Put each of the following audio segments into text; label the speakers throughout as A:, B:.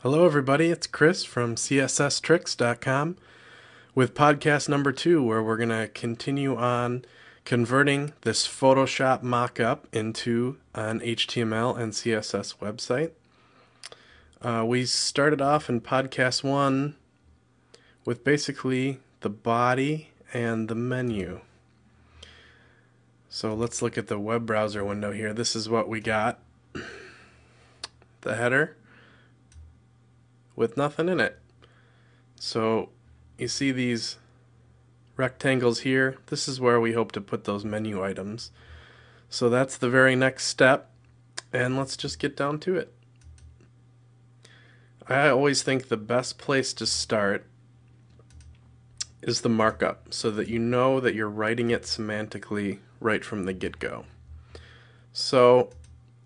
A: Hello, everybody. It's Chris from CSSTricks.com with podcast number 2, where we're going to continue on converting this Photoshop mock-up into an HTML and CSS website. We started off in podcast 1 with basically the body and the menu. So let's look at the web browser window here. This is what we got. The header with nothing in it. So you see these rectangles here. This is where we hope to put those menu items. So that's the very next step, and let's just get down to it. I always think the best place to start is the markup, so that you know that you're writing it semantically right from the get-go. So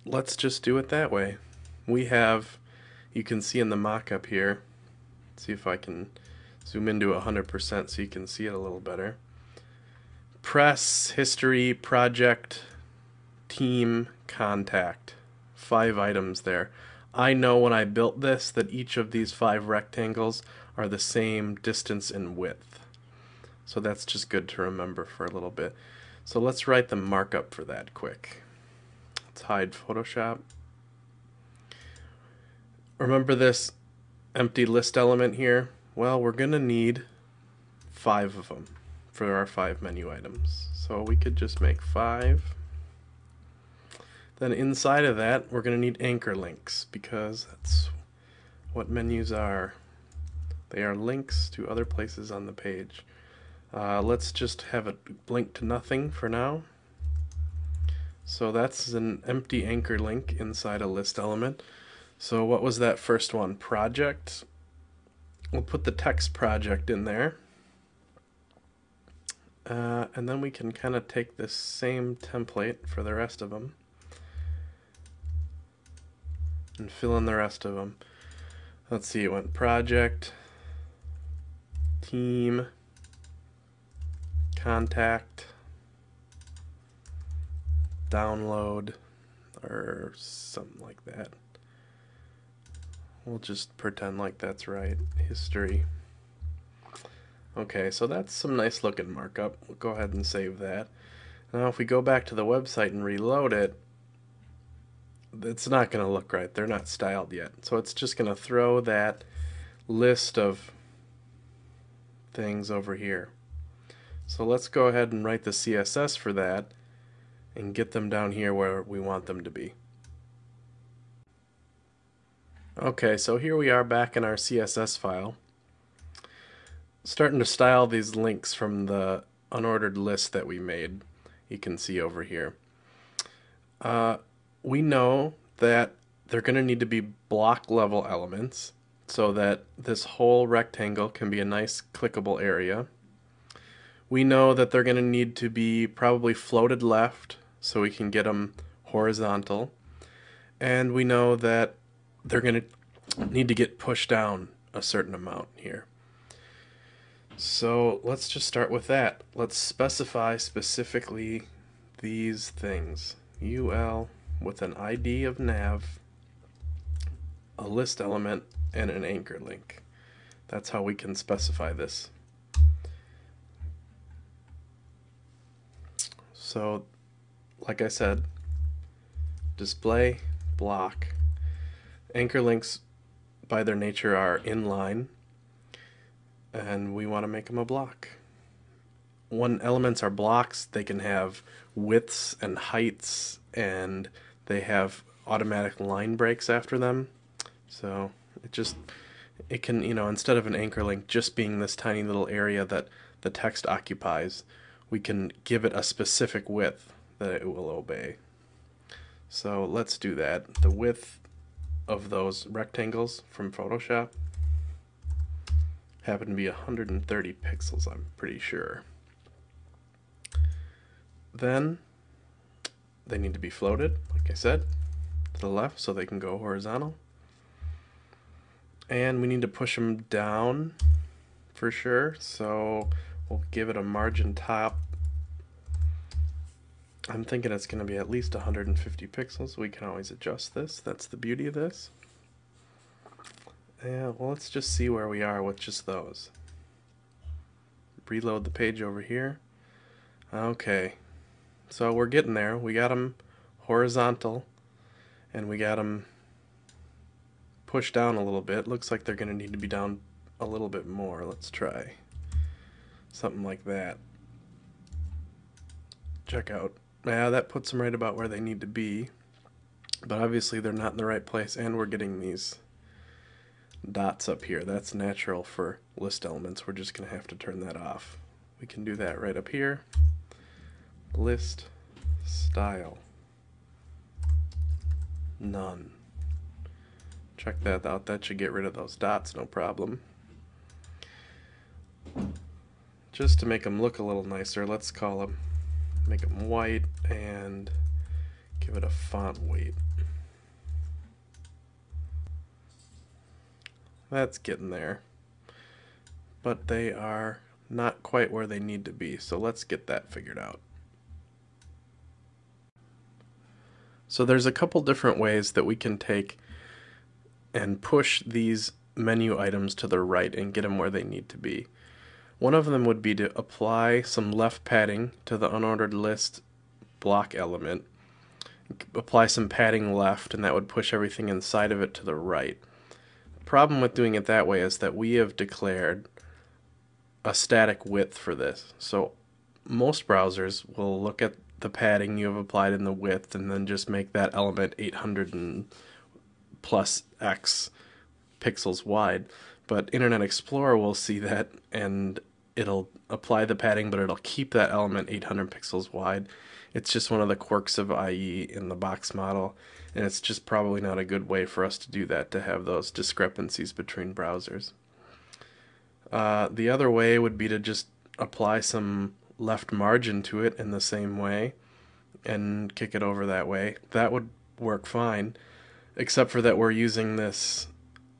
A: let's just do it that way. We have, you can see in the mock-up here, see if I can zoom into 100% so you can see it a little better. Press, history, project, team, contact. 5 items there. I know when I built this that each of these 5 rectangles are the same distance and width. So that's just good to remember for a little bit. So let's write the markup for that quick. Let's hide Photoshop. Remember this empty list element here? Well, we're going to need 5 of them for our 5 menu items. So we could just make 5. Then inside of that, we're going to need anchor links, because that's what menus are. They are links to other places on the page. Let's just have it link to nothing for now. So that's an empty anchor link inside a list element. So what was that first one? Project. We'll put the text project in there. And then we can kind of take this same template for the rest of them and fill in the rest of them. Let's see, it went project, team, contact, download, or something like that. We'll just pretend like that's right. History. Okay, so that's some nice looking markup. We'll go ahead and save that. Now if we go back to the website and reload it, it's not going to look right. They're not styled yet. So it's just going to throw that list of things over here. So let's go ahead and write the CSS for that and get them down here where we want them to be. Okay, so here we are back in our CSS file. Starting to style these links from the unordered list that we made. You can see over here. We know that they're going to need to be block level elements so that this whole rectangle can be a nice clickable area. We know that they're going to need to be probably floated left so we can get them horizontal. And we know that they're going to need to get pushed down a certain amount here. So let's just start with that. Let's specify specifically these things. UL with an ID of nav, a list element, and an anchor link. That's how we can specify this. So, like I said, display, block. Anchor links by their nature are inline, and we want to make them a block. When elements are blocks, they can have widths and heights, and they have automatic line breaks after them. So it can, instead of an anchor link just being this tiny little area that the text occupies, we can give it a specific width that it will obey. So let's do that. The width of those rectangles from Photoshop happen to be 130 pixels, I'm pretty sure. Then they need to be floated, like I said, to the left so they can go horizontal. And we need to push them down for sure, so we'll give it a margin top. I'm thinking it's going to be at least 150 pixels. We can always adjust this. That's the beauty of this. Yeah, well, let's just see where we are with just those. Reload the page over here. Okay, so we're getting there. We got them horizontal, and we got them pushed down a little bit. Looks like they're going to need to be down a little bit more. Let's try something like that. Check out. Yeah, that puts them right about where they need to be. But obviously they're not in the right place, and we're getting these dots up here. That's natural for list elements. We're just going to have to turn that off. We can do that right up here. List style. None. Check that out. That should get rid of those dots, no problem. Just to make them look a little nicer, let's make them white and give it a font weight. That's getting there. But they are not quite where they need to be, so let's get that figured out. So there's a couple different ways that we can take and push these menu items to the right and get them where they need to be. One of them would be to apply some left padding to the unordered list block element. Apply some padding left, and that would push everything inside of it to the right. The problem with doing it that way is that we have declared a static width for this. So most browsers will look at the padding you have applied in the width and then just make that element 800 and plus X pixels wide. But Internet Explorer will see that and it'll apply the padding, but it'll keep that element 800 pixels wide. It's just one of the quirks of IE in the box model, and it's just probably not a good way for us to do that, to have those discrepancies between browsers. The other way would be to just apply some left margin to it in the same way and kick it over that way. That would work fine, except for that we're using this.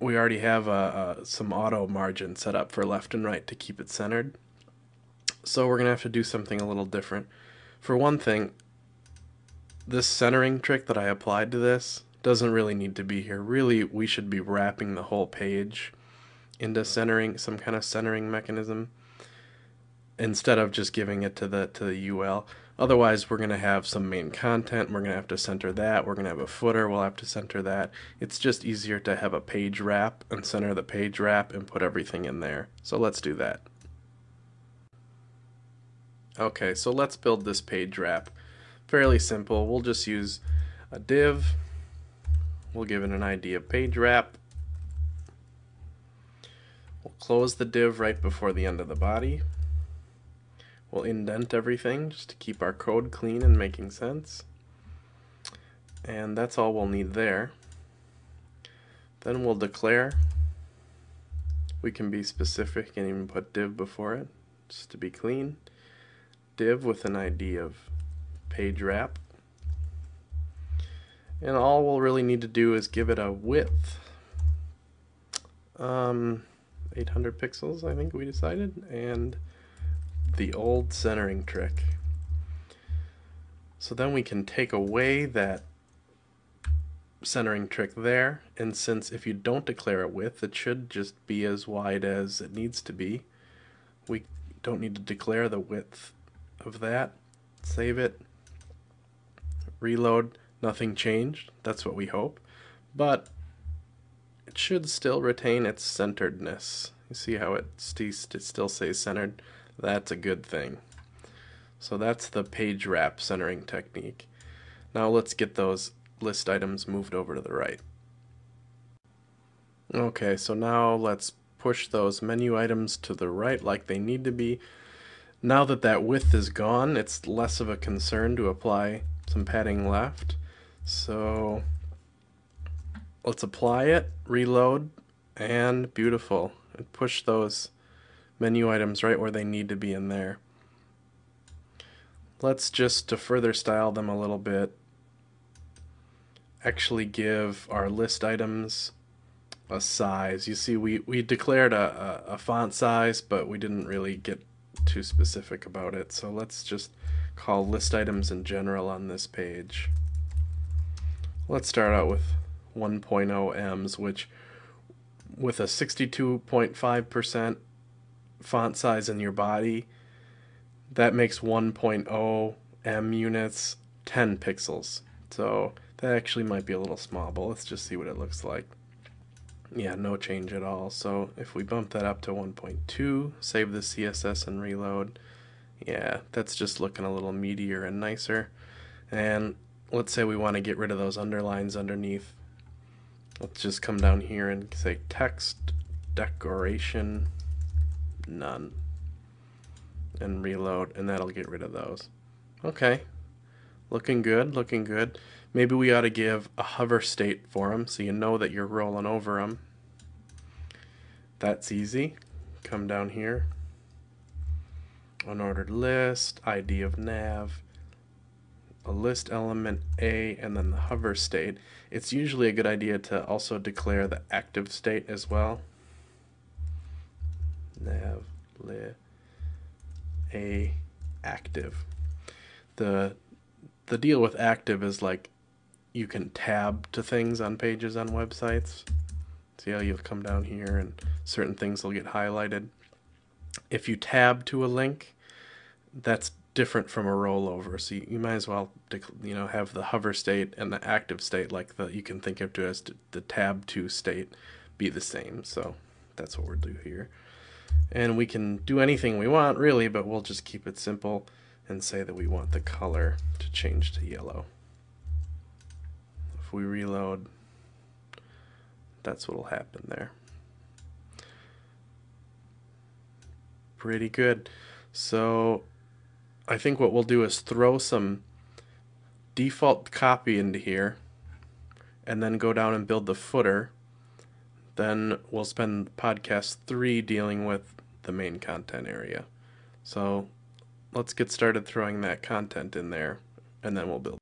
A: We already have some auto margin set up for left and right to keep it centered. So we're going to have to do something a little different. For one thing, this centering trick that I applied to this doesn't really need to be here. Really, we should be wrapping the whole page into centering, some kind of centering mechanism, instead of just giving it to the UL. Otherwise, we're going to have some main content. We're going to have to center that. We're going to have a footer. We'll have to center that. It's just easier to have a page wrap and center the page wrap and put everything in there. So let's do that. Okay, so let's build this page wrap. Fairly simple. We'll just use a div. We'll give it an ID of page wrap. We'll close the div right before the end of the body. We'll indent everything just to keep our code clean and making sense. And that's all we'll need there. Then we'll declare. We can be specific and even put div before it, just to be clean. Div with an ID of page wrap. And all we'll really need to do is give it a width. 800 pixels, I think we decided, and the old centering trick. So then we can take away that centering trick there, and since if you don't declare a width, it should just be as wide as it needs to be. We don't need to declare the width of that. Save it. Reload. Nothing changed. That's what we hope. But it should still retain its centeredness. You see how it still stays centered? That's a good thing. So that's the page wrap centering technique. Now let's get those list items moved over to the right. Okay, so now let's push those menu items to the right like they need to be. Now that that width is gone, it's less of a concern to apply some padding left. So let's apply it, reload, and beautiful. And push those menu items right where they need to be in there. Let's just, to further style them a little bit, actually give our list items a size. You see, we declared a font size, but we didn't really get too specific about it. So let's just call list items in general on this page. Let's start out with 1.0 ems, which with a 62.5% font size in your body, that makes 1.0 M units 10 pixels. So that actually might be a little small, but let's just see what it looks like. Yeah, no change at all. So if we bump that up to 1.2, save the CSS and reload, yeah, that's just looking a little meatier and nicer. And let's say we want to get rid of those underlines underneath. Let's just come down here and say text, decoration, none, and reload, and that'll get rid of those. Okay, looking good, looking good. Maybe we ought to give a hover state for them so you know that you're rolling over them. That's easy. Come down here, unordered list, ID of nav, a list element A, and then the hover state. It's usually a good idea to also declare the active state as well. Nav li A active. The deal with active is like you can tab to things on pages on websites. See how you'll come down here and certain things will get highlighted. If you tab to a link, that's different from a rollover. So you might as well, have the hover state and the active state, like you can think of it as the tab to state, be the same. So that's what we'll do here. And we can do anything we want really, but we'll just keep it simple and say that we want the color to change to yellow. If we reload, that's what will happen there. Pretty good. So I think what we'll do is throw some default copy into here and then go down and build the footer. Then we'll spend podcast 3 dealing with the main content area. So let's get started throwing that content in there, and then we'll build.